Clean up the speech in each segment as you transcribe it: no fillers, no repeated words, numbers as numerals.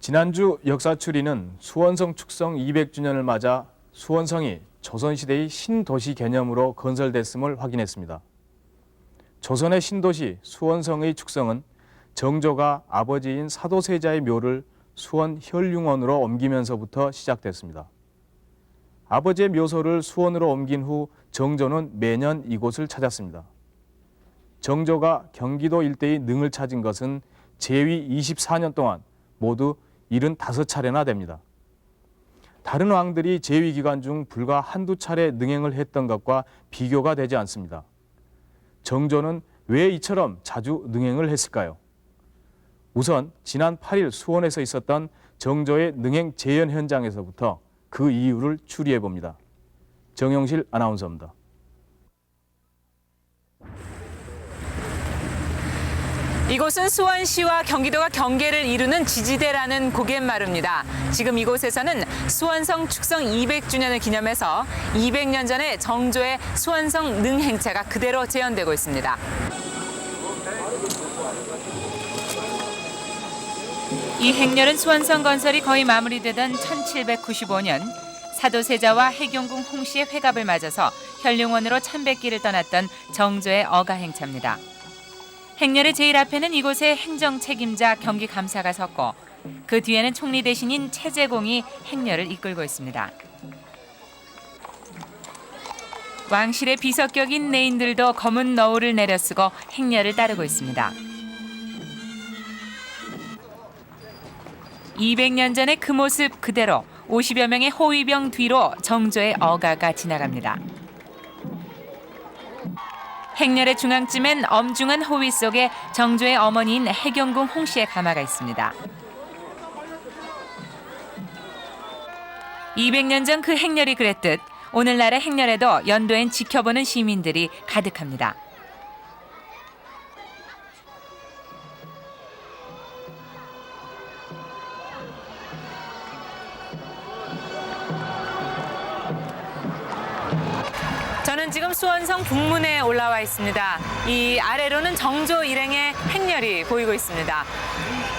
지난주 역사추리는 수원성 축성 200주년을 맞아 수원성이 조선시대의 신도시 개념으로 건설됐음을 확인했습니다. 조선의 신도시 수원성의 축성은 정조가 아버지인 사도세자의 묘를 수원 현룡원으로 옮기면서부터 시작됐습니다. 아버지의 묘소를 수원으로 옮긴 후 정조는 매년 이곳을 찾았습니다. 정조가 경기도 일대의 능을 찾은 것은 제위 24년 동안 모두 75차례나 됩니다. 다른 왕들이 제위 기간 중 불과 한두 차례 능행을 했던 것과 비교가 되지 않습니다. 정조는 왜 이처럼 자주 능행을 했을까요? 우선 지난 8일 수원에서 있었던 정조의 능행 재현 현장에서부터 그 이유를 추리해 봅니다. 정영실 아나운서입니다. 이곳은 수원시와 경기도가 경계를 이루는 지지대라는 고갯마루입니다. 지금 이곳에서는 수원성 축성 200주년을 기념해서 200년 전에 정조의 수원성 능행차가 그대로 재현되고 있습니다. 이 행렬은 수원성 건설이 거의 마무리되던 1795년 사도세자와 해경궁 홍씨의 회갑을 맞아서 현룡원으로 참배길을 떠났던 정조의 어가행차입니다. 행렬의 제일 앞에는 이곳의 행정 책임자 경기감사가 섰고 그 뒤에는 총리 대신인 최재공이 행렬을 이끌고 있습니다. 왕실의 비석격인 내인들도 검은 너울을 내려쓰고 행렬을 따르고 있습니다. 200년 전의 그 모습 그대로 50여 명의 호위병 뒤로 정조의 어가가 지나갑니다. 행렬의 중앙쯤엔 엄중한 호위 속에 정조의 어머니인 해경궁 홍씨의 가마가 있습니다. 200년 전 그 행렬이 그랬듯 오늘날의 행렬에도 연도엔 지켜보는 시민들이 가득합니다. 저는 지금 수원성 북문에 올라와 있습니다. 이 아래로는 정조 일행의 행렬이 보이고 있습니다.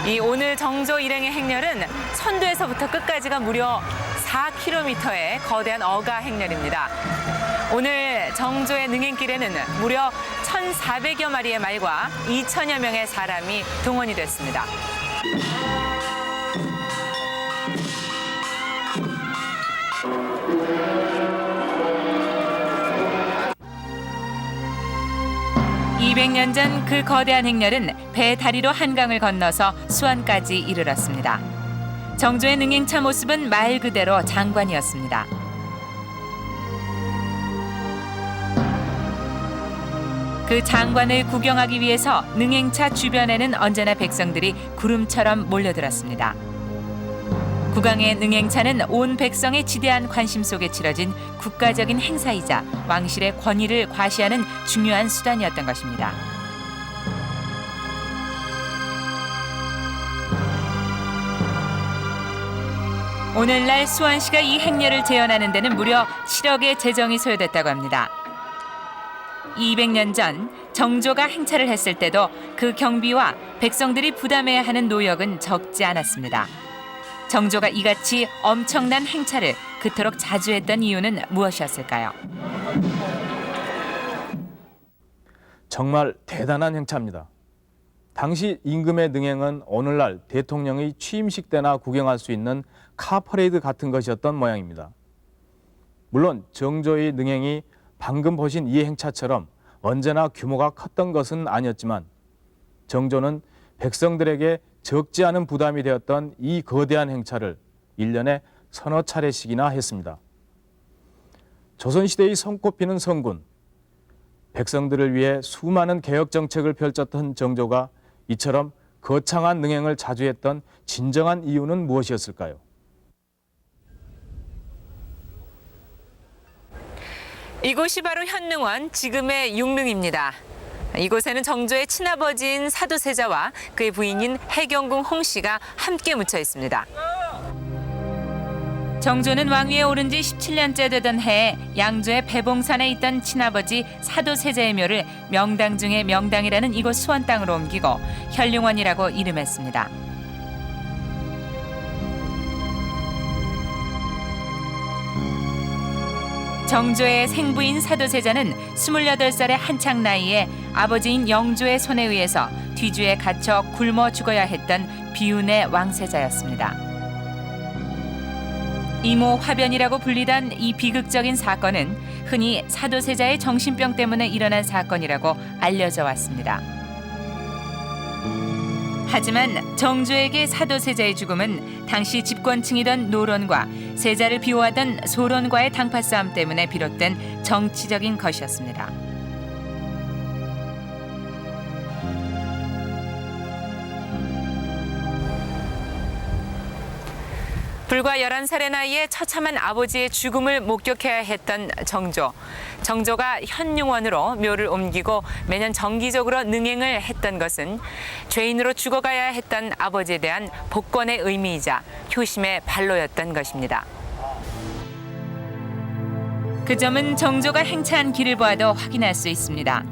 이 오늘 정조 일행의 행렬은 선두에서부터 끝까지가 무려 4km의 거대한 어가 행렬입니다. 오늘 정조의 능행길에는 무려 1,400여 마리의 말과 2천여 명의 사람이 동원이 됐습니다. (200년) 전 그 거대한 행렬은 배 다리로 한강을 건너서 수원까지 이르렀습니다. 정조의 능행차 모습은 말 그대로 장관이었습니다. 그 장관을 구경하기 위해서 능행차 주변에는 언제나 백성들이 구름처럼 몰려들었습니다. 국왕의 능행차는 온 백성의 지대한 관심 속에 치러진 국가적인 행사이자 왕실의 권위를 과시하는 중요한 수단이었던 것입니다. 오늘날 수원시가 이 행렬을 재현하는 데는 무려 7억의 재정이 소요됐다고 합니다. 200년 전 정조가 행차를 했을 때도 그 경비와 백성들이 부담해야 하는 노역은 적지 않았습니다. 정조가 이같이 엄청난 행차를 그토록 자주 했던 이유는 무엇이었을까요? 정말 대단한 행차입니다. 당시 임금의 능행은 오늘날 대통령의 취임식 때나 구경할 수 있는 카퍼레이드 같은 것이었던 모양입니다. 물론 정조의 능행이 방금 보신 이 행차처럼 언제나 규모가 컸던 것은 아니었지만 정조는 백성들에게 적지 않은 부담이 되었던 이 거대한 행차를 1년에 서너 차례씩이나 했습니다. 조선시대의 손꼽히는 성군, 백성들을 위해 수많은 개혁 정책을 펼쳤던 정조가 이처럼 거창한 능행을 자주 했던 진정한 이유는 무엇이었을까요? 이곳이 바로 현릉원, 지금의 용릉입니다. 이곳에는 정조의 친아버지인 사도세자와 그의 부인인 해경궁 홍씨가 함께 묻혀 있습니다. 정조는 왕위에 오른 지 17년째 되던 해에 양조의 배봉산에 있던 친아버지 사도세자의 묘를 명당 중의 명당이라는 이곳 수원 땅으로 옮기고 현룡원이라고 이름했습니다. 정조의 생부인 사도세자는 28살의 한창 나이에 아버지인 영조의 손에 의해서 뒤주에 갇혀 굶어 죽어야 했던 비운의 왕세자였습니다. 이모 화변이라고 불리던 이 비극적인 사건은 흔히 사도세자의 정신병 때문에 일어난 사건이라고 알려져 왔습니다. 하지만 정조에게 사도세자의 죽음은 당시 집권층이던 노론과 세자를 비호하던 소론과의 당파 싸움 때문에 비롯된 정치적인 것이었습니다. 불과 11살의 나이에 처참한 아버지의 죽음을 목격해야 했던 정조. 정조가 현룡원으로 묘를 옮기고 매년 정기적으로 능행을 했던 것은 죄인으로 죽어가야 했던 아버지에 대한 복권의 의미이자 효심의 발로였던 것입니다. 그 점은 정조가 행차한 길을 보아도 확인할 수 있습니다.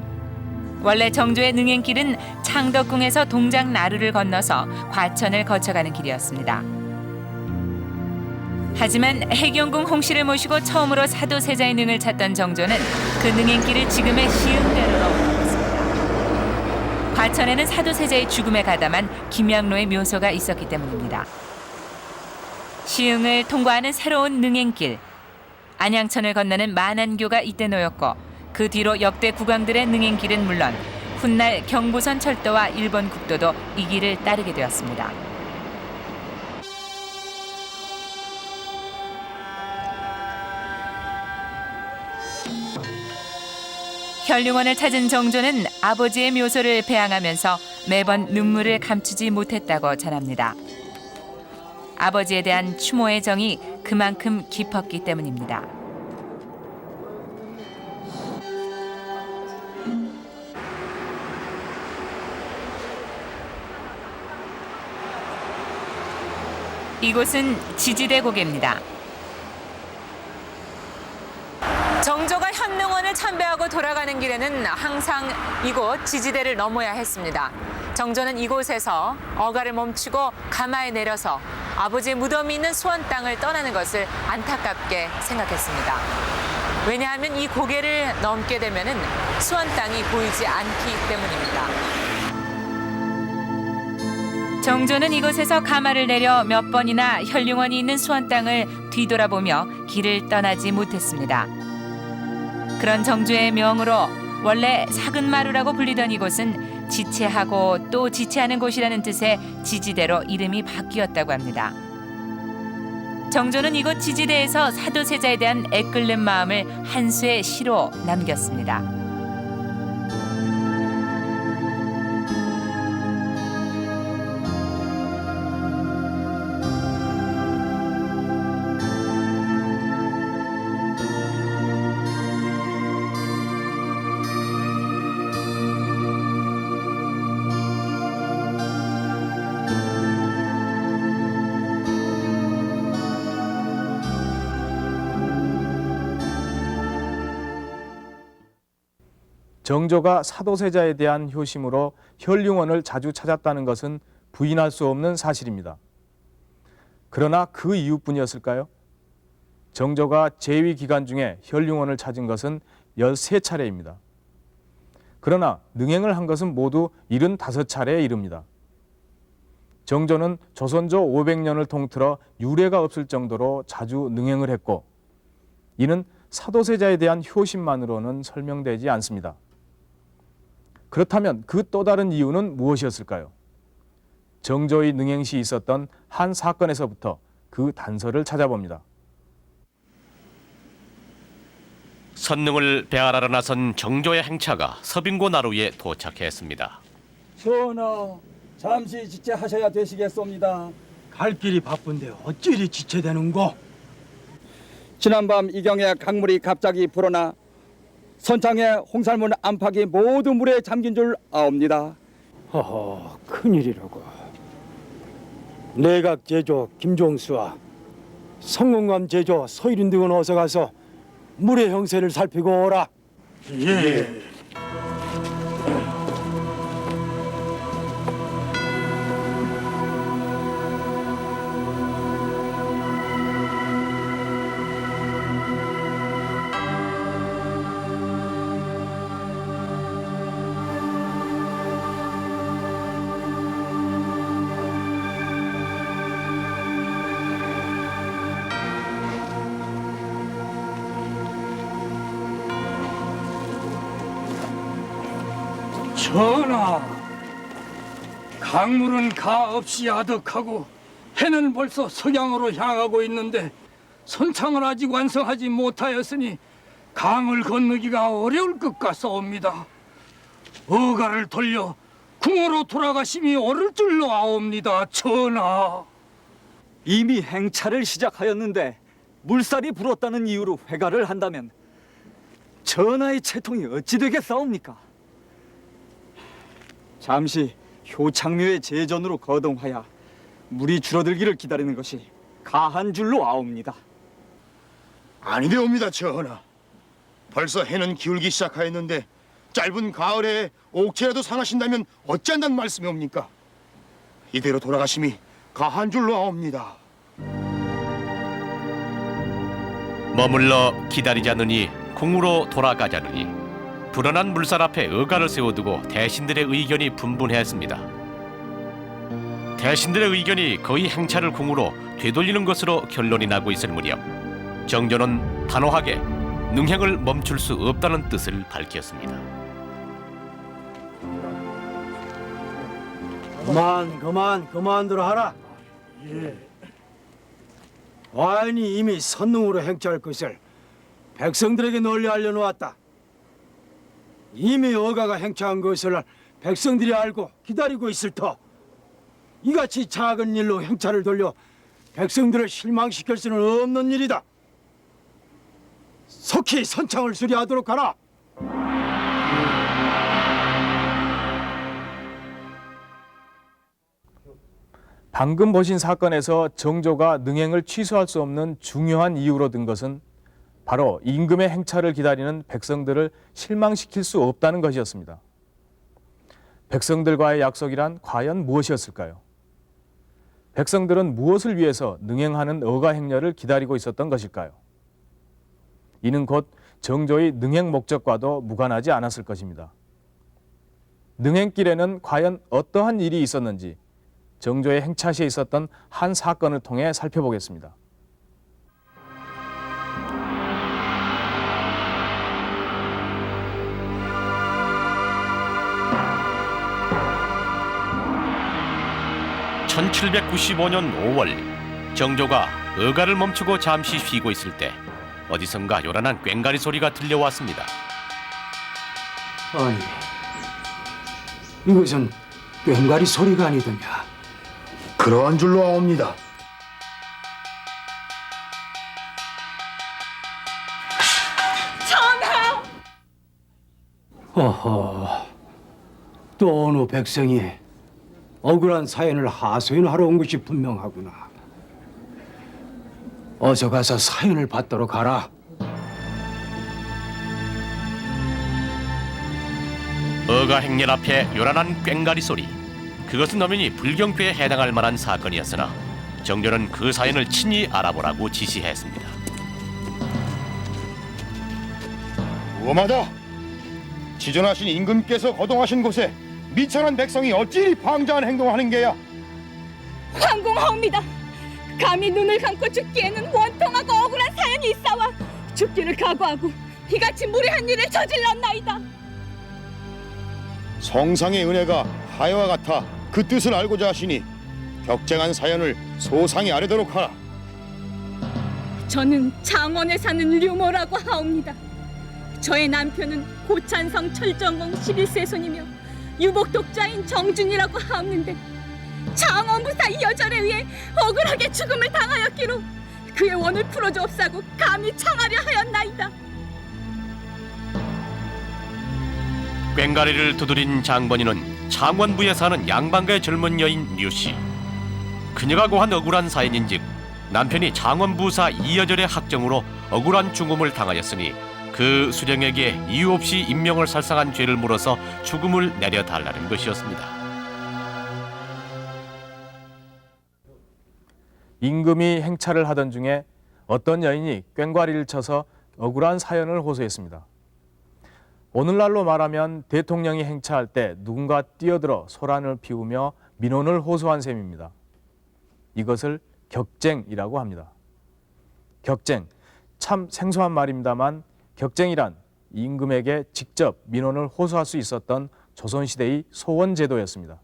원래 정조의 능행길은 창덕궁에서 동작 나루를 건너서 과천을 거쳐가는 길이었습니다. 하지만 해경궁 홍씨를 모시고 처음으로 사도세자의 능을 찾던 정조는 그 능행길을 지금의 시흥대로로 옮겼습니다. 과천에는 사도세자의 죽음에 가담한 김양로의 묘소가 있었기 때문입니다. 시흥을 통과하는 새로운 능행길, 안양천을 건너는 만안교가 이때 놓였고 그 뒤로 역대 국왕들의 능행길은 물론 훗날 경부선 철도와 일본 국도도 이 길을 따르게 되었습니다. 현룡원을 찾은 정조는 아버지의 묘소를 배양하면서 매번 눈물을 감추지 못했다고 전합니다. 아버지에 대한 추모의 정이 그만큼 깊었기 때문입니다. 이곳은 지지대 고개입니다. 정조가 현릉원을 참배하고 돌아가는 길에는 항상 이곳 지지대를 넘어야 했습니다. 정조는 이곳에서 어가를 멈추고 가마에 내려서 아버지의 무덤이 있는 수원 땅을 떠나는 것을 안타깝게 생각했습니다. 왜냐하면 이 고개를 넘게 되면은 수원 땅이 보이지 않기 때문입니다. 정조는 이곳에서 가마를 내려 몇 번이나 현릉원이 있는 수원 땅을 뒤돌아보며 길을 떠나지 못했습니다. 그런 정조의 명으로 원래 사근마루라고 불리던 이곳은 지체하고 또 지체하는 곳이라는 뜻의 지지대로 이름이 바뀌었다고 합니다. 정조는 이곳 지지대에서 사도세자에 대한 애끓는 마음을 한 수의 시로 남겼습니다. 정조가 사도세자에 대한 효심으로 현룡원을 자주 찾았다는 것은 부인할 수 없는 사실입니다. 그러나 그 이유뿐이었을까요? 정조가 재위 기간 중에 현룡원을 찾은 것은 13차례입니다. 그러나 능행을 한 것은 모두 75차례에 이릅니다. 정조는 조선조 500년을 통틀어 유례가 없을 정도로 자주 능행을 했고 이는 사도세자에 대한 효심만으로는 설명되지 않습니다. 그렇다면 그 또 다른 이유는 무엇이었을까요? 정조의 능행시 있었던 한 사건에서부터 그 단서를 찾아봅니다. 선능을 배알하러 나선 정조의 행차가 서빙고 나루에 도착했습니다. 전하, 잠시 지체하셔야 되시겠습니다. 갈 길이 바쁜데 어찌 이리 지체되는고? 지난밤 이경에 강물이 갑자기 불어나 선창의 홍살문 안팎이 모두 물에 잠긴 줄 아옵니다. 허허, 큰일이라고. 내각 제조 김종수와 성공감 제조 서일인 등은 어서 가서 물의 형세를 살피고 오라. 예. 전하, 강물은 가 없이 아득하고 해는 벌써 석양으로 향하고 있는데 선창을 아직 완성하지 못하였으니 강을 건너기가 어려울 것 같사옵니다. 어가를 돌려 궁으로 돌아가심이 옳을 줄로 아옵니다, 전하. 이미 행차를 시작하였는데 물살이 불었다는 이유로 회가를 한다면 전하의 채통이 어찌 되겠사옵니까? 잠시 효창묘의 제전으로 거동하여 물이 줄어들기를 기다리는 것이 가한 줄로 아옵니다. 아니되옵니다, 전하. 벌써 해는 기울기 시작하였는데 짧은 가을에 옥체라도 상하신다면 어찌한다는 말씀이옵니까? 이대로 돌아가심이 가한 줄로 아옵니다. 머물러 기다리자느니 궁으로 돌아가자느니 불어난 물살 앞에 의가를 세워두고 대신들의 의견이 분분했습니다. 대신들의 의견이 거의 행차를 궁으로 되돌리는 것으로 결론이 나고 있을 무렵 정조는 단호하게 능행을 멈출 수 없다는 뜻을 밝혔습니다. 그만들 하라. 와인이 이미 선능으로 행차할 것을 백성들에게 널리 알려놓았다. 이미 어가가 행차한 것을 백성들이 알고 기다리고 있을 터 이같이 작은 일로 행차를 돌려 백성들을 실망시킬 수는 없는 일이다. 속히 선창을 수리하도록 하라. 방금 보신 사건에서 정조가 능행을 취소할 수 없는 중요한 이유로 든 것은 바로 임금의 행차를 기다리는 백성들을 실망시킬 수 없다는 것이었습니다. 백성들과의 약속이란 과연 무엇이었을까요? 백성들은 무엇을 위해서 능행하는 어가 행렬을 기다리고 있었던 것일까요? 이는 곧 정조의 능행 목적과도 무관하지 않았을 것입니다. 능행길에는 과연 어떠한 일이 있었는지 정조의 행차 시에 있었던 한 사건을 통해 살펴보겠습니다. (1795년 5월) 정조가 의가를 멈추고 잠시 쉬고 있을 때 어디선가 요란한 꽹가리 소리가 들려왔습니다. 아니, 이것은 꽹가리 소리가 아니더냐. 그러한 줄로 아옵니다. 허허, 또 어느 백성이 억울한 사연을 하소연하러 온 것이 분명하구나. 어서 가서 사연을 받도록 하라. 어가 행렬 앞에 요란한 꽹가리 소리. 그것은 엄연히 불경죄에 해당할 만한 사건이었으나 정조는 그 사연을 친히 알아보라고 지시했습니다. 무엄하다. 지존하신 임금께서 거동하신 곳에 미천한 백성이 어찌 방자한 행동을 하는 게야? 황공하옵니다. 감히 눈을 감고 죽기에는 원통하고 억울한 사연이 있사와 죽기를 각오하고 이같이 무례한 일을 저질렀나이다. 성상의 은혜가 하여와 같아 그 뜻을 알고자 하시니 격쟁한 사연을 소상히 아뢰도록 하라. 저는 장원에 사는 류모라고 하옵니다. 저의 남편은 고찬성 철정공 11세손이며 유복 독자인 정준이라고 하옵는데 장원부사 이 여절에 의해 억울하게 죽음을 당하였기로 그의 원을 풀어주옵사고 감히 청하려 하였나이다. 꽹가리를 두드린 장본인은 창원부에 사는 양반가의 젊은 여인 류씨. 그녀가 고한 억울한 사연인즉 남편이 창원부사 이여절의 학정으로 억울한 죽음을 당하였으니 그 수령에게 이유 없이 인명을 살상한 죄를 물어서 죽음을 내려달라는 것이었습니다. 임금이 행차를 하던 중에 어떤 여인이 꽹과리를 쳐서 억울한 사연을 호소했습니다. 오늘날로 말하면 대통령이 행차할 때 누군가 뛰어들어 소란을 피우며 민원을 호소한 셈입니다. 이것을 격쟁이라고 합니다. 격쟁, 참 생소한 말입니다만 격쟁이란 임금에게 직접 민원을 호소할 수 있었던 조선시대의 소원제도였습니다.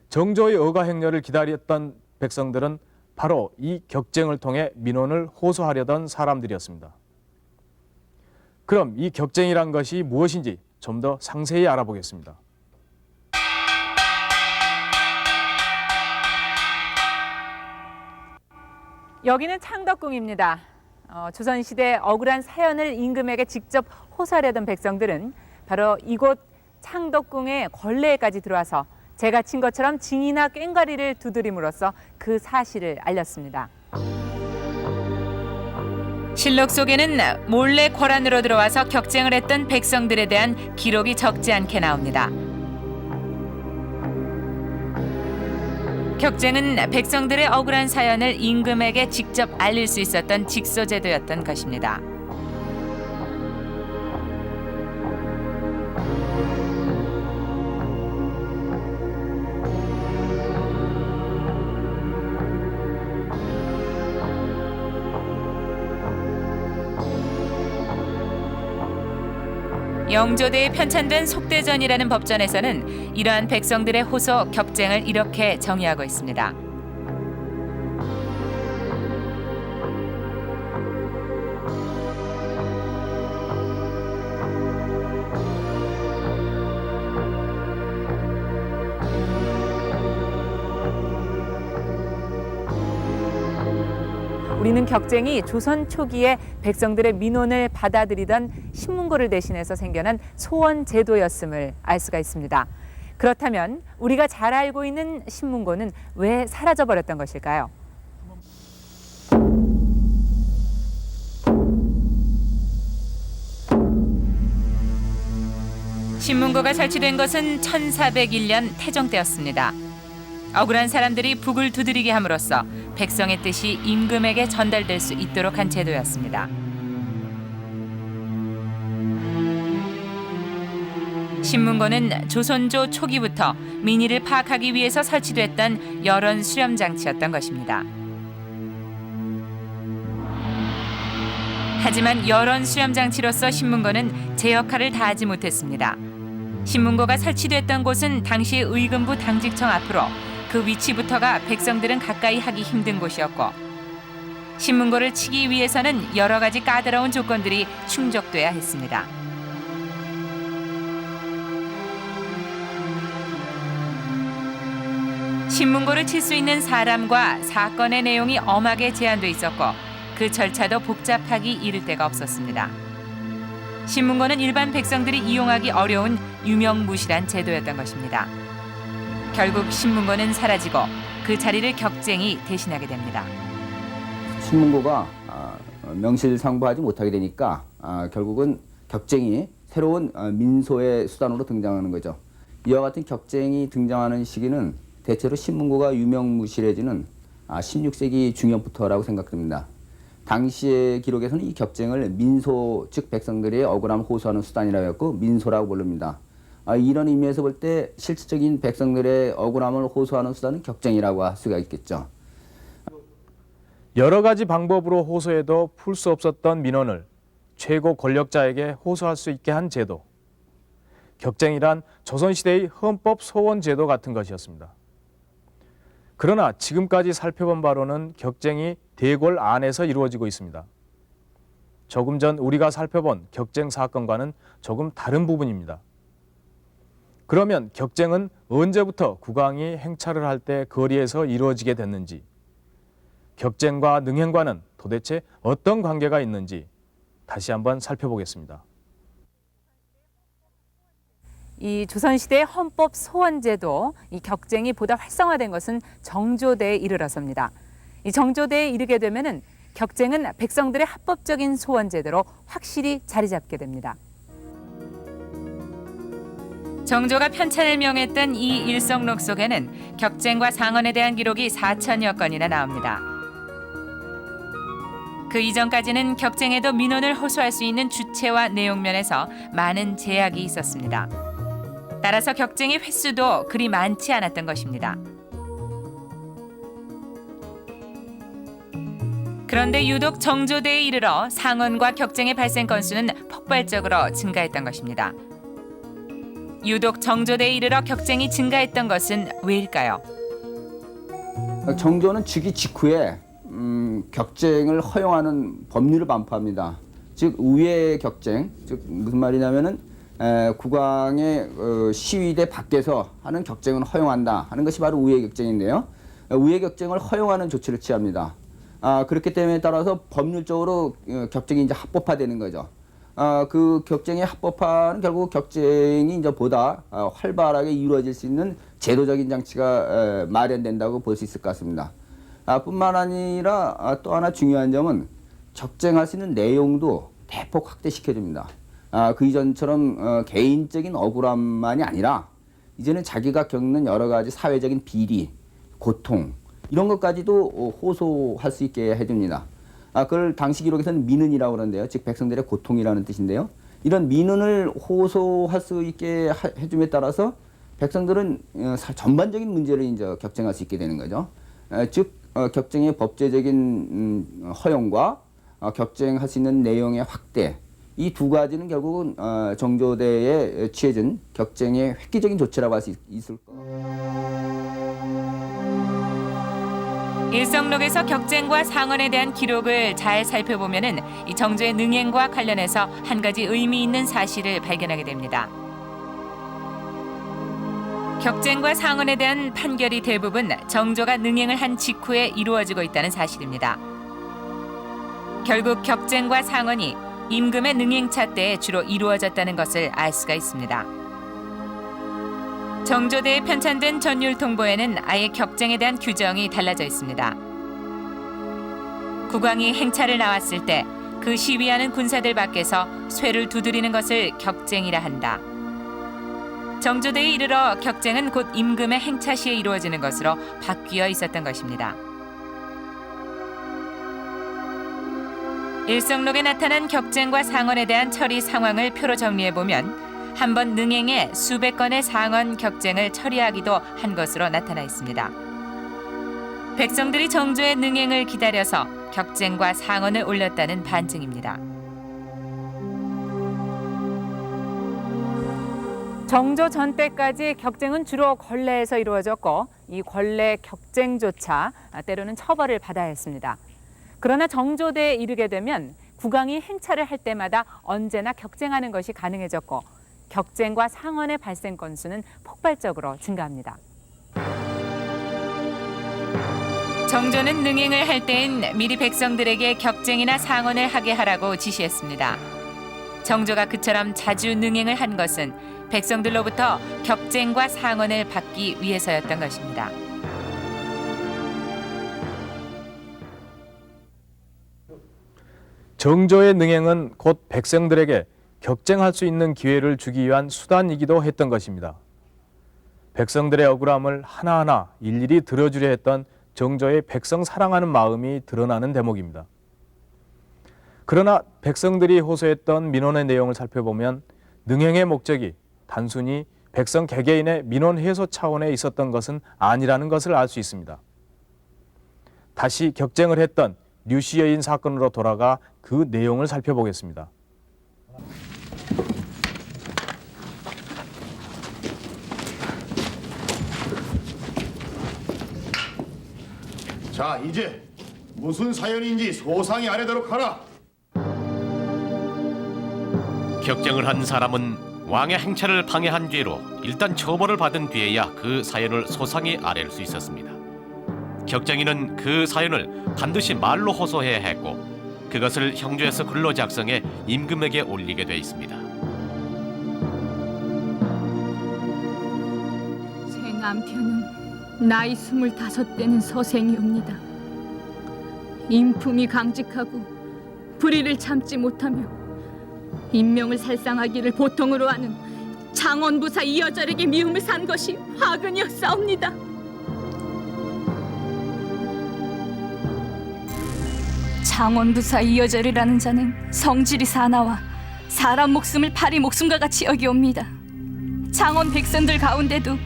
정조의 어가 행렬을 기다렸던 백성들은 바로 이 격쟁을 통해 민원을 호소하려던 사람들이었습니다. 그럼 이 격쟁이란 것이 무엇인지 좀 더 상세히 알아보겠습니다. 여기는 창덕궁입니다. 조선시대 억울한 사연을 임금에게 직접 호소하려던 백성들은 바로 이곳 창덕궁의 걸레에까지 들어와서 제가 친 것처럼 징이나 꽹과리를 두드림으로써 그 사실을 알렸습니다. 실록 속에는 몰래 궐안으로 들어와서 격쟁을 했던 백성들에 대한 기록이 적지 않게 나옵니다. 격쟁은 백성들의 억울한 사연을 임금에게 직접 알릴 수 있었던 직소제도였던 것입니다. 영조대에 편찬된 속대전이라는 법전에서는 이러한 백성들의 호소, 격쟁을 이렇게 정의하고 있습니다. 우리는 격쟁이 조선 초기에 백성들의 민원을 받아들이던 신문고를 대신해서 생겨난 소원제도였음을 알 수가 있습니다. 그렇다면 우리가 잘 알고 있는 신문고는 왜 사라져버렸던 것일까요? 신문고가 설치된 것은 1401년 태종 때였습니다. 억울한 사람들이 북을 두드리게 함으로써 백성의 뜻이 임금에게 전달될 수 있도록 한 제도였습니다. 신문고는 조선조 초기부터 민의를 파악하기 위해서 설치됐던 여론 수렴 장치였던 것입니다. 하지만 여론 수렴 장치로서 신문고는 제 역할을 다하지 못했습니다. 신문고가 설치됐던 곳은 당시 의금부 당직청 앞으로 그 위치부터가 백성들은 가까이 하기 힘든 곳이었고 신문고를 치기 위해서는 여러 가지 까다로운 조건들이 충족돼야 했습니다. 신문고를 칠 수 있는 사람과 사건의 내용이 엄하게 제한돼 있었고 그 절차도 복잡하기 이를 데가 없었습니다. 신문고는 일반 백성들이 이용하기 어려운 유명무실한 제도였던 것입니다. 결국 신문고는 사라지고 그 자리를 격쟁이 대신하게 됩니다. 신문고가 명실상부하지 못하게 되니까 결국은 격쟁이 새로운 민소의 수단으로 등장하는 거죠. 이와 같은 격쟁이 등장하는 시기는 대체로 신문고가 유명무실해지는 16세기 중엽부터라고 생각됩니다. 당시의 기록에서는 이 격쟁을 민소, 즉 백성들의 억울함을 호소하는 수단이라고 했고 민소라고 부릅니다. 이런 의미에서 볼 때 실질적인 백성들의 억울함을 호소하는 수단은 격쟁이라고 할 수가 있겠죠. 여러 가지 방법으로 호소해도 풀 수 없었던 민원을 최고 권력자에게 호소할 수 있게 한 제도. 격쟁이란 조선시대의 헌법 소원제도 같은 것이었습니다. 그러나 지금까지 살펴본 바로는 격쟁이 대궐 안에서 이루어지고 있습니다. 조금 전 우리가 살펴본 격쟁 사건과는 조금 다른 부분입니다. 그러면 격쟁은 언제부터 국왕이 행차를 할 때 거리에서 이루어지게 됐는지, 격쟁과 능행과는 도대체 어떤 관계가 있는지 다시 한번 살펴보겠습니다. 이 조선시대의 헌법 소원제도, 이 격쟁이 보다 활성화된 것은 정조대에 이르러서입니다. 이 정조대에 이르게 되면은 격쟁은 백성들의 합법적인 소원제도로 확실히 자리 잡게 됩니다. 정조가 편찬을 명했던 이 일성록 속에는 격쟁과 상언에 대한 기록이 4천여 건이나 나옵니다. 그 이전까지는 격쟁에도 민원을 호소할 수 있는 주체와 내용 면에서 많은 제약이 있었습니다. 따라서 격쟁의 횟수도 그리 많지 않았던 것입니다. 그런데 유독 정조대에 이르러 상언과 격쟁의 발생 건수는 폭발적으로 증가했던 것입니다. 유독 정조대에 이르러 격쟁이 증가했던 것은 왜일까요? 정조는 즉위 직후에 격쟁을 허용하는 법률을 반포합니다. 즉 우회 격쟁, 즉 무슨 말이냐면은 국왕의 시위대 밖에서 하는 격쟁은 허용한다 하는 것이 바로 우회 격쟁인데요. 우회 격쟁을 허용하는 조치를 취합니다. 그렇기 때문에 따라서 법률적으로 격쟁이 이제 합법화되는 거죠. 그 격쟁의 합법화는 결국 격쟁이 이제 보다 활발하게 이루어질 수 있는 제도적인 장치가 마련된다고 볼 수 있을 것 같습니다. 뿐만 아니라 또 하나 중요한 점은 격쟁할 수 있는 내용도 대폭 확대시켜줍니다. 그 이전처럼 개인적인 억울함만이 아니라 이제는 자기가 겪는 여러 가지 사회적인 비리, 고통 이런 것까지도 호소할 수 있게 해줍니다. 그걸 당시 기록에서는 민은이라고 그러는데요. 즉 백성들의 고통이라는 뜻인데요. 이런 민은을 호소할 수 있게 해줌에 따라서 백성들은 전반적인 문제를 이제 격쟁할 수 있게 되는 거죠. 즉 격쟁의 법제적인 허용과 격쟁할 수 있는 내용의 확대 이 두 가지는 결국은 정조대에 취해진 격쟁의 획기적인 조치라고 할 수 있을 겁니다. 일성록에서 격쟁과 상언에 대한 기록을 잘 살펴보면은 이 정조의 능행과 관련해서 한 가지 의미 있는 사실을 발견하게 됩니다. 격쟁과 상언에 대한 판결이 대부분 정조가 능행을 한 직후에 이루어지고 있다는 사실입니다. 결국 격쟁과 상언이 임금의 능행차 때에 주로 이루어졌다는 것을 알 수가 있습니다. 정조대에 편찬된 전율통보에는 아예 격쟁에 대한 규정이 달라져 있습니다. 국왕이 행차를 나왔을 때 그 시위하는 군사들 밖에서 쇠를 두드리는 것을 격쟁이라 한다. 정조대에 이르러 격쟁은 곧 임금의 행차 시에 이루어지는 것으로 바뀌어 있었던 것입니다. 일성록에 나타난 격쟁과 상언에 대한 처리 상황을 표로 정리해보면 한 번 능행에 수백 건의 상언 격쟁을 처리하기도 한 것으로 나타나 있습니다. 백성들이 정조의 능행을 기다려서 격쟁과 상언을 올렸다는 반증입니다. 정조 전 때까지 격쟁은 주로 권례에서 이루어졌고 이 권례 격쟁조차 때로는 처벌을 받아야 했습니다. 그러나 정조대에 이르게 되면 국왕이 행차를 할 때마다 언제나 격쟁하는 것이 가능해졌고 격쟁과 상언의 발생 건수는 폭발적으로 증가합니다. 정조는 능행을 할 때엔 미리 백성들에게 격쟁이나 상언을 하게 하라고 지시했습니다. 정조가 그처럼 자주 능행을 한 것은 백성들로부터 격쟁과 상언을 받기 위해서였던 것입니다. 정조의 능행은 곧 백성들에게 격쟁할 수 있는 기회를 주기 위한 수단이기도 했던 것입니다. 백성들의 억울함을 하나하나 일일이 들어주려 했던 정조의 백성 사랑하는 마음이 드러나는 대목입니다. 그러나 백성들이 호소했던 민원의 내용을 살펴보면 능행의 목적이 단순히 백성 개개인의 민원 해소 차원에 있었던 것은 아니라는 것을 알 수 있습니다. 다시 격쟁을 했던 류씨 여인 사건으로 돌아가 그 내용을 살펴보겠습니다. 자, 이제 무슨 사연인지 소상히 알아도록 하라. 격쟁을 한 사람은 왕의 행차를 방해한 죄로 일단 처벌을 받은 뒤에야 그 사연을 소상히 아뢰를 수 있었습니다. 격쟁이는 그 사연을 반드시 말로 호소해야 했고 그것을 형조에서 글로 작성해 임금에게 올리게 돼 있습니다. 제 남편은 나이 25되는 서생이옵니다. 인품이 강직하고 불의를 참지 못하며 인명을 살상하기를 보통으로 하는 장원부사 이여절에게 미움을 산 것이 화근이었사옵니다. 장원부사 이여절이라는 자는 성질이 사나워 사람 목숨을 파리 목숨과 같이 여기옵니다. 장원 백성들 가운데도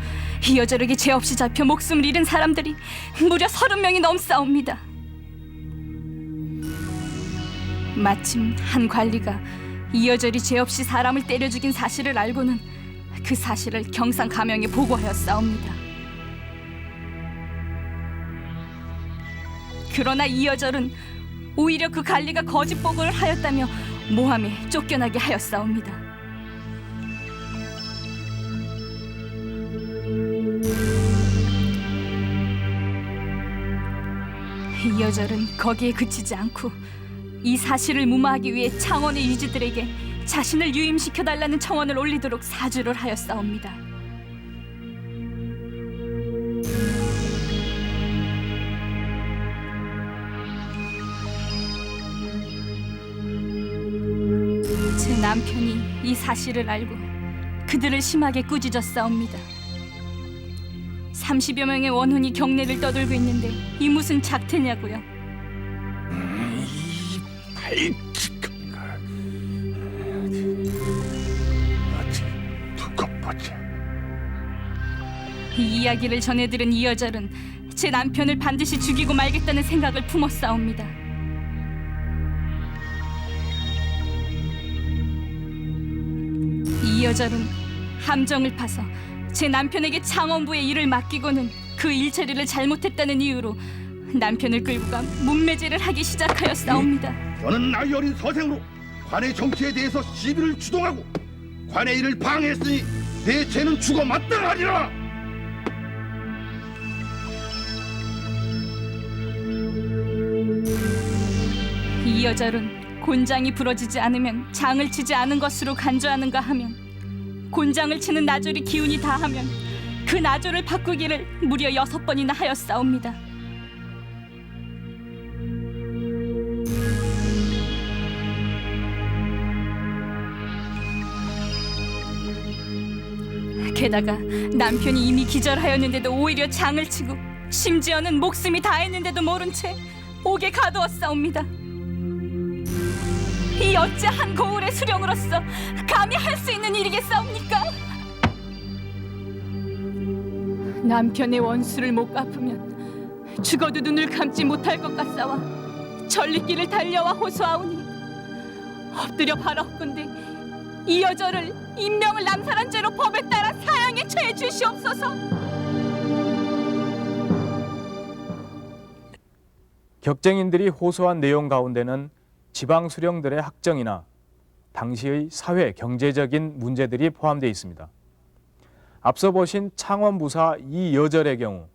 이여절에게 죄 없이 잡혀 목숨을 잃은 사람들이 무려 30명이 넘사옵니다. 마침 한 관리가 이여절이 죄 없이 사람을 때려 죽인 사실을 알고는 그 사실을 경상 가명에 보고하였사옵니다. 그러나 이여절은 오히려 그 관리가 거짓 보고를 하였다며 모함에 쫓겨나게 하였사옵니다. 이여절은 거기에 그치지 않고 이 사실을 무마하기 위해 창원의 유지들에게 자신을 유임시켜달라는 청원을 올리도록 사주를 하였사옵니다. 제 남편이 이 사실을 알고 그들을 심하게 꾸짖었사옵니다. 30여 명의 원혼이 경례를 떠들고 있는데 이 무슨 작태냐고요. 이 이야기를 전해들은 이여절은 제 남편을 반드시 죽이고 말겠다는 생각을 품었사옵니다. 이여절은 함정을 파서 제 남편에게 창원부의 일을 맡기고는 그 일처리를 잘못했다는 이유로 남편을 끌고 가 문매질을 하기 시작하였사옵니다. 너는 나이 어린 서생으로 관의 정치에 대해서 시비를 주동하고 관의 일을 방해했으니 내 죄는 죽어 마땅하리라. 이여절은 곤장이 부러지지 않으면 장을 치지 않은 것으로 간주하는가 하면 곤장을 치는 나졸이 기운이 다하면 그 나졸을 바꾸기를 무려 6번이나 하였사옵니다. 게다가 남편이 이미 기절하였는데도 오히려 장을 치고 심지어는 목숨이 다했는데도 모른 채 옥에 가두었사옵니다. 이 어찌한 고을의 수령으로서 감히 할 수 있는 일이겠사옵니까? 남편의 원수를 못 갚으면 죽어도 눈을 감지 못할 것 같사와 전리길을 달려와 호소하오니 엎드려 바라옵건대 이 여자를 인명을 남살한 죄로 법에 따라 사형에 처해 주시옵소서. 격쟁인들이 호소한 내용 가운데는 지방 수령들의 학정이나 당시의 사회 경제적인 문제들이 포함되어 있습니다. 앞서 보신 창원부사 이여절의 경우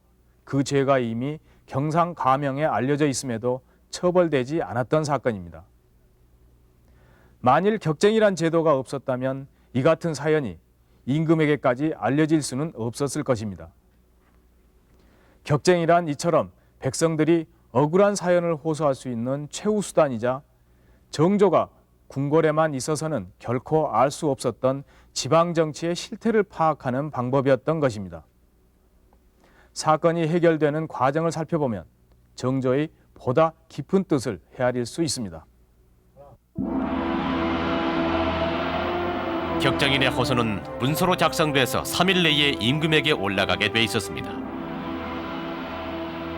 그 죄가 이미 경상 가명에 알려져 있음에도 처벌되지 않았던 사건입니다. 만일 격쟁이란 제도가 없었다면 이 같은 사연이 임금에게까지 알려질 수는 없었을 것입니다. 격쟁이란 이처럼 백성들이 억울한 사연을 호소할 수 있는 최후 수단이자 정조가 궁궐에만 있어서는 결코 알 수 없었던 지방정치의 실태를 파악하는 방법이었던 것입니다. 사건이 해결되는 과정을 살펴보면 정조의 보다 깊은 뜻을 헤아릴 수 있습니다. 격정인의 호소는 문서로 작성돼서 3일 내에 임금에게 올라가게 돼 있었습니다.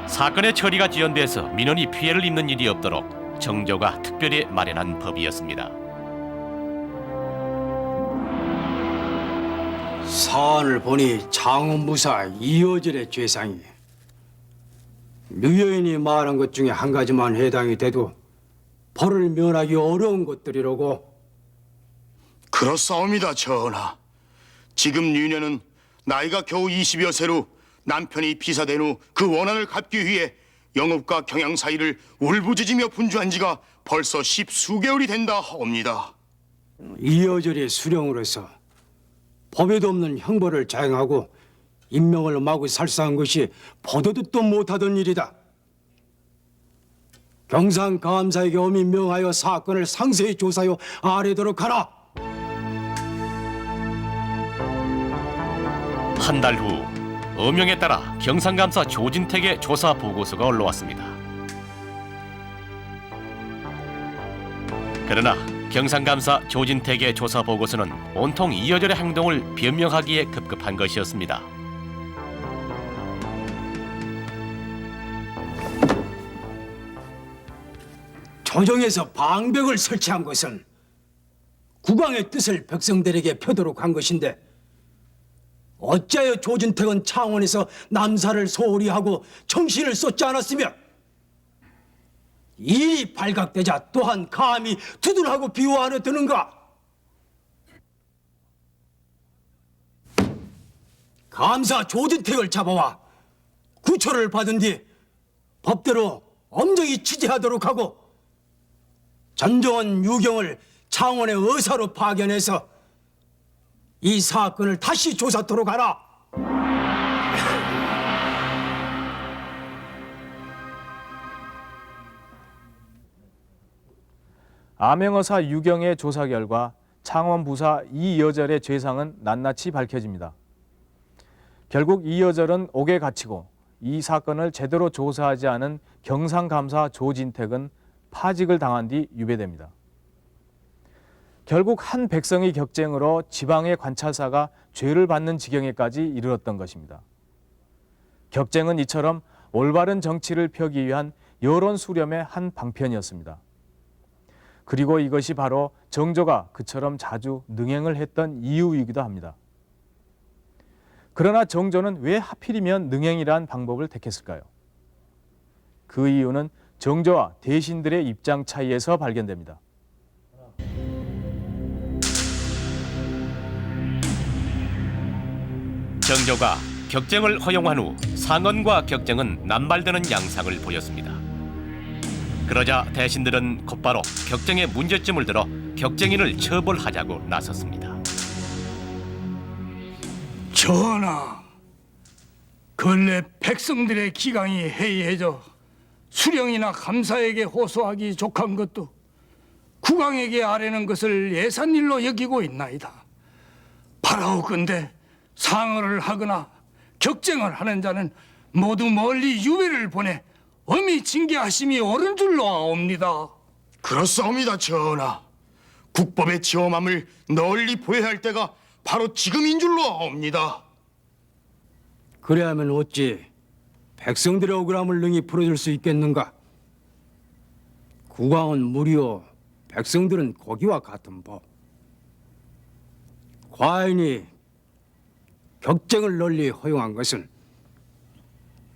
사건의 처리가 지연돼서 민원이 피해를 입는 일이 없도록 정조가 특별히 마련한 법이었습니다. 사안을 보니 창원부사 이여절의 죄상이 류여인이 말한 것 중에 한 가지만 해당이 돼도 벌을 면하기 어려운 것들이라고. 그렇사옵니다, 전하. 지금 유녀는 나이가 겨우 20여 세로 남편이 비사된 후 그 원한을 갚기 위해 영업과 경양 사이를 울부짖으며 분주한 지가 벌써 10수개월이 된다 하옵니다. 이여절의 수령으로서 법에도 없는 형벌을 자행하고 인명을 마구 살사한 것이 보도 듣도 못하던 일이다. 경상감사에게 엄히 명하여 사건을 상세히 조사하여 아뢰도록 하라. 한 달 후 어명에 따라 경상감사 조진택의 조사 보고서가 올라왔습니다. 그러나 경상감사 조진택의 조사 보고서는 온통 이여절의 행동을 변명하기에 급급한 것이었습니다. 조정에서 방벽을 설치한 것은 국왕의 뜻을 백성들에게 펴도록 한 것인데 어찌하여 조진택은 창원에서 남사를 소홀히 하고 정신을 쏟지 않았으며 일이 발각되자 또한 감히 두둔하고 비호하려 드는가? 감사 조진택을 잡아와 구처를 받은 뒤 법대로 엄정히 취재하도록 하고 전정원 유경을 창원의 의사로 파견해서 이 사건을 다시 조사토록 하라. 암행어사 유경의 조사 결과 창원 부사 이여절의 죄상은 낱낱이 밝혀집니다. 결국 이여절은 옥에 갇히고 이 사건을 제대로 조사하지 않은 경상감사 조진택은 파직을 당한 뒤 유배됩니다. 결국 한 백성의 격쟁으로 지방의 관찰사가 죄를 받는 지경에까지 이르렀던 것입니다. 격쟁은 이처럼 올바른 정치를 펴기 위한 여론 수렴의 한 방편이었습니다. 그리고 이것이 바로 정조가 그처럼 자주 능행을 했던 이유이기도 합니다. 그러나 정조는 왜 하필이면 능행이란 방법을 택했을까요? 그 이유는 정조와 대신들의 입장 차이에서 발견됩니다. 정조가 격쟁을 허용한 후 상언과 격쟁은 남발되는 양상을 보였습니다. 그러자 대신들은 곧바로 격쟁의 문제점을 들어 격쟁인을 처벌하자고 나섰습니다. 전하, 근래 백성들의 기강이 해이해져 수령이나 감사에게 호소하기 족한 것도 국왕에게 아뢰는 것을 예산일로 여기고 있나이다. 바라오건대 상어를 하거나 격쟁을 하는 자는 모두 멀리 유배를 보내 엄히 징계하심이 옳은 줄로 아옵니다. 그렇사옵니다, 전하. 국법의 지엄함을 널리 보여야 할 때가 바로 지금인 줄로 아옵니다. 그래야면 어찌 백성들의 억울함을 능히 풀어줄 수 있겠는가? 국왕은 무리요, 백성들은 고기와 같은 법. 과인이 격쟁을 널리 허용한 것은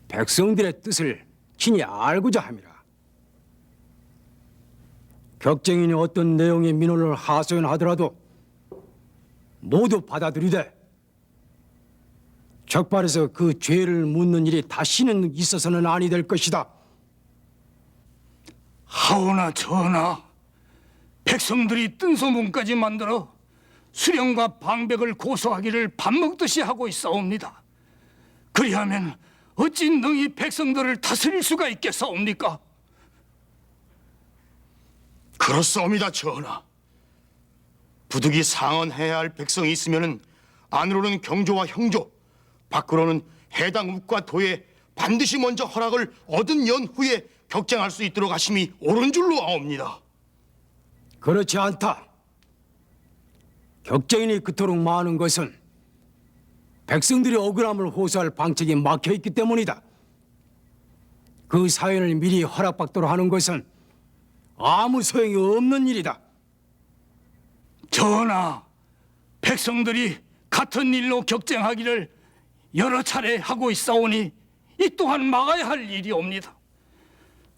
백성들의 뜻을 친히 알고자 함이라. 격쟁인이 어떤 내용의 민원을 하소연하더라도 모두 받아들이되 적발해서 그 죄를 묻는 일이 다시는 있어서는 아니 될 것이다. 하오나 전하, 백성들이 뜬소문까지 만들어 수령과 방백을 고소하기를 밥 먹듯이 하고 있사옵니다. 그리하면 어찌 능히 백성들을 다스릴 수가 있겠사옵니까? 그렇사옵니다, 전하. 부득이 상언해야 할 백성이 있으면은 안으로는 경조와 형조, 밖으로는 해당 읍과 도에 반드시 먼저 허락을 얻은 연후에 격쟁할 수 있도록 하심이 옳은 줄로 아옵니다. 그렇지 않다. 격쟁인이 그토록 많은 것은 백성들이 억울함을 호소할 방책이 막혀 있기 때문이다. 그 사연을 미리 허락받도록 하는 것은 아무 소용이 없는 일이다. 전하, 백성들이 같은 일로 격쟁하기를 여러 차례 하고 있사오니 이 또한 막아야 할 일이옵니다.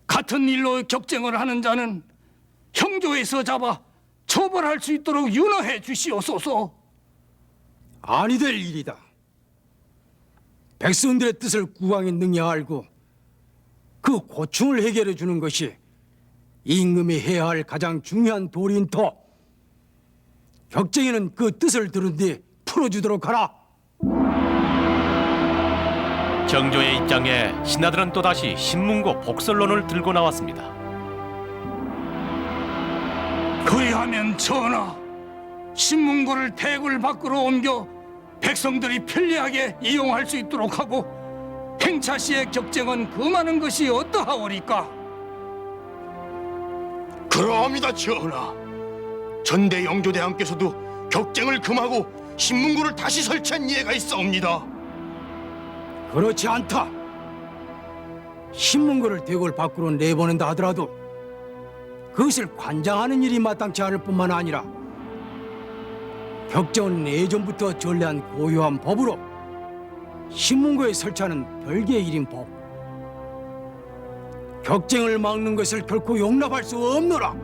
같은 일로 격쟁을 하는 자는 형조에서 잡아 처벌할 수 있도록 윤허해 주시옵소서. 아니 될 일이다. 백성들의 뜻을 국왕이 능히 알고 그 고충을 해결해 주는 것이 임금이 해야 할 가장 중요한 도리인 터, 격쟁이는 그 뜻을 들은 뒤 풀어주도록 하라. 정조의 입장에 신하들은 또다시 신문고 복설론을 들고 나왔습니다. 그리하면 전하, 신문고를 대궐 밖으로 옮겨 백성들이 편리하게 이용할 수 있도록 하고 행차시의 격쟁은 금하는 것이 어떠하오리까? 그러합니다, 전하. 전대 영조대왕께서도 격쟁을 금하고 신문고를 다시 설치한 예가 있사옵니다. 그렇지 않다. 신문고를 대궐 밖으로 내보낸다 하더라도 그것을 관장하는 일이 마땅치 않을 뿐만 아니라 격쟁은 예전부터 전래한 고유한 법으로 신문고에 설치하는 별개의 일인법. 격쟁을 막는 것을 결코 용납할 수 없노라.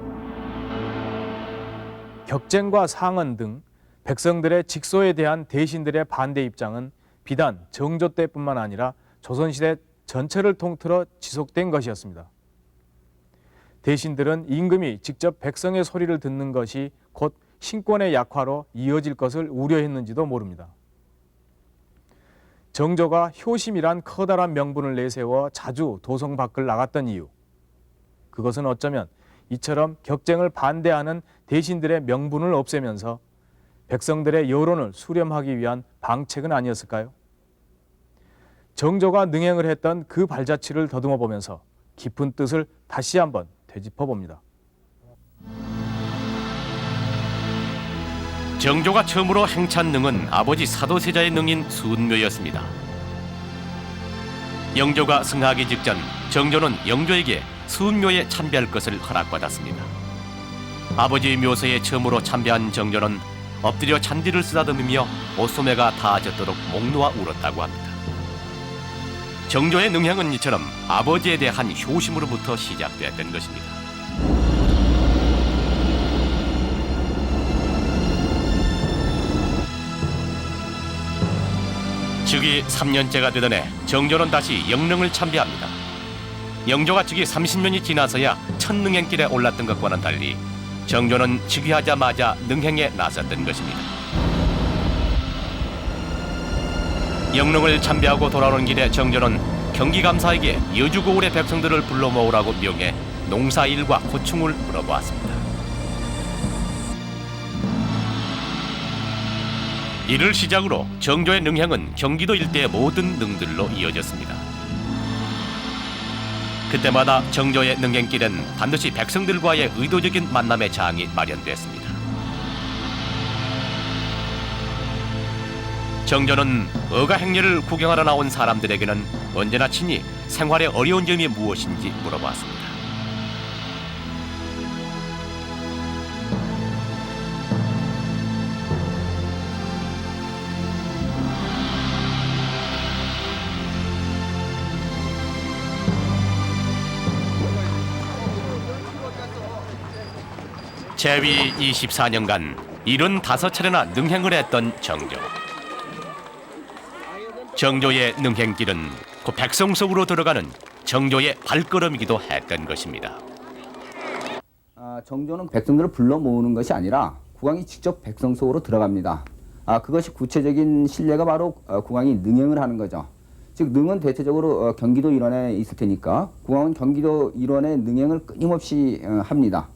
격쟁과 상언 등 백성들의 직소에 대한 대신들의 반대 입장은 비단 정조 때뿐만 아니라 조선시대 전체를 통틀어 지속된 것이었습니다. 대신들은 임금이 직접 백성의 소리를 듣는 것이 곧 신권의 약화로 이어질 것을 우려했는지도 모릅니다. 정조가 효심이란 커다란 명분을 내세워 자주 도성 밖을 나갔던 이유, 그것은 어쩌면 이처럼 격쟁을 반대하는 대신들의 명분을 없애면서 백성들의 여론을 수렴하기 위한 방책은 아니었을까요? 정조가 능행을 했던 그 발자취를 더듬어 보면서 깊은 뜻을 다시 한번 되짚어 봅니다. 정조가 처음으로 행찬 능은 아버지 사도세자의 능인 수은묘였습니다. 영조가 승하하기 직전 정조는 영조에게 수은묘에 참배할 것을 허락받았습니다. 아버지의 묘소에 처음으로 참배한 정조는 엎드려 잔디를 쓰다듬으며 옷소매가 닿아졌도록 목 놓아 울었다고 합니다. 정조의 능행은 이처럼 아버지에 대한 효심으로부터 시작됐던 것입니다. 즉위 3년째가 되던 해 정조는 다시 영릉을 참배합니다. 영조가 즉위 30년이 지나서야 첫 능행길에 올랐던 것과는 달리 정조는 즉위하자마자 능행에 나섰던 것입니다. 영릉을 참배하고 돌아오는 길에 정조는 경기감사에게 여주고을의 백성들을 불러 모으라고 명해 농사일과 고충을 물어보았습니다. 이를 시작으로 정조의 능행은 경기도 일대의 모든 능들로 이어졌습니다. 그때마다 정조의 능행길엔 반드시 백성들과의 의도적인 만남의 장이 마련됐습니다. 정조는 어가 행렬을 구경하러 나온 사람들에게는 언제나 친히 생활의 어려운 점이 무엇인지 물어봤습니다. 재위 24년간 75차례나 능행을 했던 정조. 정조의 능행길은 그 백성 속으로 들어가는 정조의 발걸음이기도 했던 것입니다. 정조는 백성들을 불러 모으는 것이 아니라 국왕이 직접 백성 속으로 들어갑니다. 그것이 구체적인 신뢰가 바로 국왕이 능행을 하는 거죠. 즉 능은 대체적으로 경기도 일원에 있을 테니까 국왕은 경기도 일원의 능행을 끊임없이 합니다.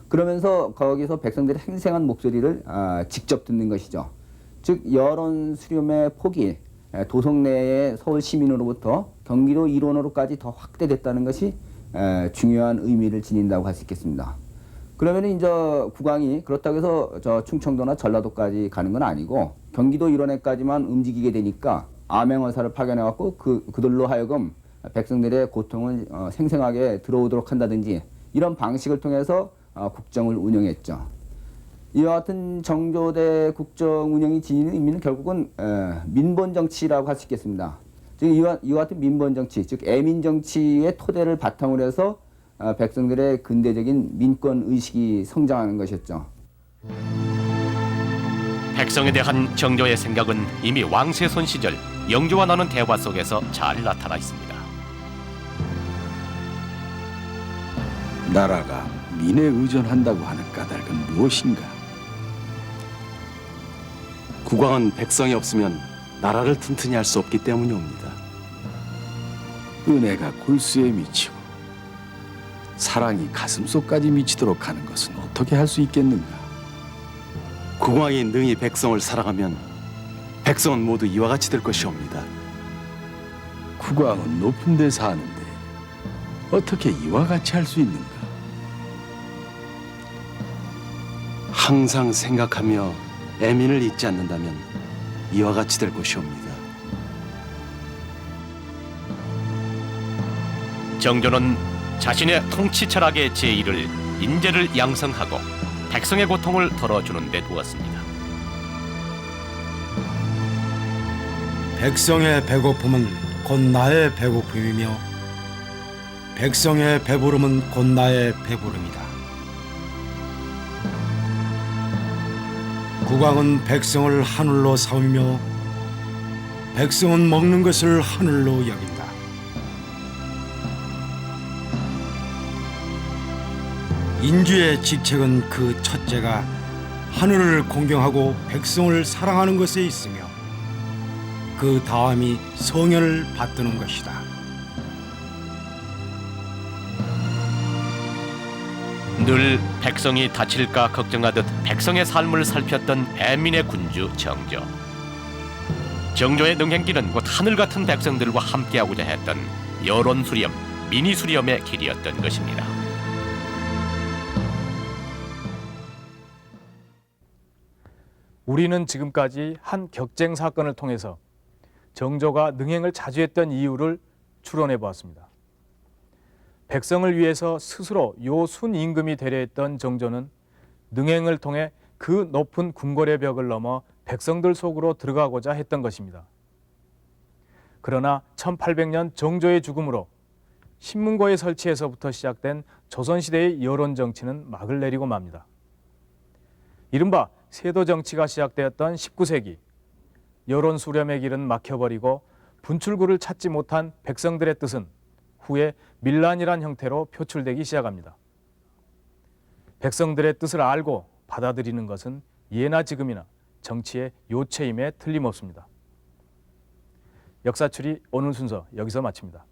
그러면서 거기서 백성들의 생생한 목소리를 직접 듣는 것이죠. 즉 여론 수렴의 폭이 도성 내의 서울 시민으로부터 경기도 일원으로까지 더 확대됐다는 것이 중요한 의미를 지닌다고 할 수 있겠습니다. 그러면 이제 국왕이 그렇다고 해서 저 충청도나 전라도까지 가는 건 아니고 경기도 일원에까지만 움직이게 되니까 암행어사를 파견해갖고 그들로 하여금 백성들의 고통을 생생하게 들어오도록 한다든지 이런 방식을 통해서 국정을 운영했죠. 이와 같은 정조대 국정 운영이 지니는 의미는 결국은 민본 정치라고 할 수 있겠습니다. 즉 이와 같은 민본 정치, 즉 애민 정치의 토대를 바탕으로 해서 백성들의 근대적인 민권 의식이 성장하는 것이었죠. 백성에 대한 정조의 생각은 이미 왕세손 시절 영조와 나눈 대화 속에서 잘 나타나 있습니다. 나라가 민에 의존한다고 하는 까닭은 무엇인가? 국왕은 백성이 없으면 나라를 튼튼히 할 수 없기 때문이옵니다. 은혜가 골수에 미치고 사랑이 가슴속까지 미치도록 하는 것은 어떻게 할 수 있겠는가? 국왕이 능히 백성을 사랑하면 백성은 모두 이와 같이 될 것이옵니다. 국왕은 높은 데 사는데 어떻게 이와 같이 할 수 있는가? 항상 생각하며 애민을 잊지 않는다면 이와 같이 될 것이옵니다. 정조는 자신의 통치 철학의 제1을 인재를 양성하고 백성의 고통을 덜어주는 데 두었습니다. 백성의 배고픔은 곧 나의 배고픔이며 백성의 배부름은 곧 나의 배부름이다. 국왕은 백성을 하늘로 삼으며 백성은 먹는 것을 하늘로 여긴다. 인주의 직책은 그 첫째가 하늘을 공경하고 백성을 사랑하는 것에 있으며 그 다음이 성현을 받드는 것이다. 늘 백성이 다칠까 걱정하듯 백성의 삶을 살폈던 애민의 군주 정조. 정조의 능행길은 곧 하늘 같은 백성들과 함께하고자 했던 여론 수렴, 민의 수렴의 길이었던 것입니다. 우리는 지금까지 한 격쟁 사건을 통해서 정조가 능행을 자주 했던 이유를 추론해 보았습니다. 백성을 위해서 스스로 요순 임금이 되려 했던 정조는 능행을 통해 그 높은 궁궐의 벽을 넘어 백성들 속으로 들어가고자 했던 것입니다. 그러나 1800년 정조의 죽음으로 신문고의 설치에서부터 시작된 조선시대의 여론 정치는 막을 내리고 맙니다. 이른바 세도 정치가 시작되었던 19세기, 여론 수렴의 길은 막혀버리고 분출구를 찾지 못한 백성들의 뜻은 후에 밀란이란 형태로 표출되기 시작합니다. 백성들의 뜻을 알고 받아들이는 것은 예나 지금이나 정치의 요체임에 틀림없습니다. 역사추리 오늘 순서 여기서 마칩니다.